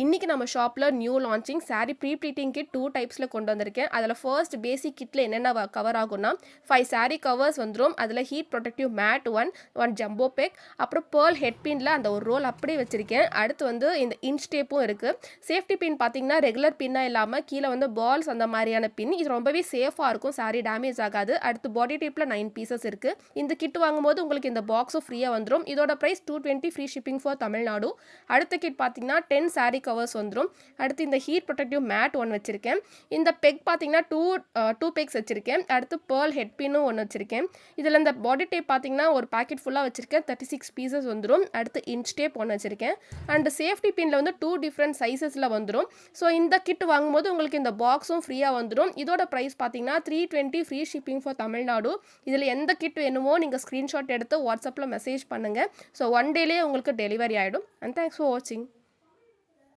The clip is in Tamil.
இன்னைக்கு நம்ம ஷாப்ல new launching saree pre pleating kit 2 டைப்ஸ்ல கொண்டு வந்திருக்கேன். அதில் ஃபர்ஸ்ட் பேசிக் கிட்ல என்னென்ன கவர் ஆகும்னா 5 saree கவர்ஸ் வந்துடும். அதில் heat protective mat one jumbo bag, அப்புறம் பேர்ல் ஹெட் பின்ல அந்த ஒரு ரோல் அப்படியே வச்சிருக்கேன். அடுத்து வந்து இந்த இன்ச் டேப்பும் இருக்கு. சேஃப்டி பின் பார்த்தீங்கன்னா ரெகுலர் பின்னா இல்லாமல் கீழே வந்து பால்ஸ் அந்த மாதிரியான பின். இது ரொம்பவே சேஃபாக இருக்கும், saree டேமேஜ் ஆகாது. அடுத்து பாடி டேப்ல 9 பீசஸ் இருக்கு. இந்த கிட் வாங்கும்போது உங்களுக்கு இந்த பாக்ஸும் ஃப்ரீயாக வந்துடும். இதோட price 220 free shipping for Tamil Nadu. அடுத்த கிட் பார்த்தீங்கன்னா 10 saree கவர்ஸ் வந்துடும். அடுத்து இந்த ஹீட் ப்ரொடெக்டிவ் மேட் ஒன்று வச்சிருக்கேன். இந்த பெக் பார்த்தீங்கன்னா டூ பெக்ஸ் வச்சிருக்கேன். அடுத்து பேர்ல் ஹெட் பின்னும் ஒன்று வச்சிருக்கேன். இதில் இந்த பாடி டேப் பார்த்தீங்கன்னா ஒரு பேக்கெட் ஃபுல்லாக வச்சிருக்கேன். 36 பீசஸ் வந்துடும். அடுத்து இன்ச் டேப் ஒன்று வச்சிருக்கேன். அண்ட் சேஃப்டி பின்ல வந்து 2 டிஃப்ரெண்ட் சைஸஸில் வந்துடும். ஸோ இந்த கிட் வாங்கும்போது உங்களுக்கு இந்த பாக்ஸும் ஃப்ரீயாக வந்துடும். இதோட ப்ரைஸ் பார்த்தீங்கன்னா 320 ஃப்ரீ ஷிப்பிங் ஃபார் தமிழ்நாடு. இதில் எந்த கிட் வேணுமோ நீங்கள் ஸ்க்ரீன்ஷாட் எடுத்து வாட்ஸ்அப்பில் மெசேஜ் பண்ணுங்கள். ஸோ 1 டேலேயே உங்களுக்கு டெலிவரி ஆகிடும். அண்ட் தேங்க்ஸ் ஃபார் வாட்சிங்.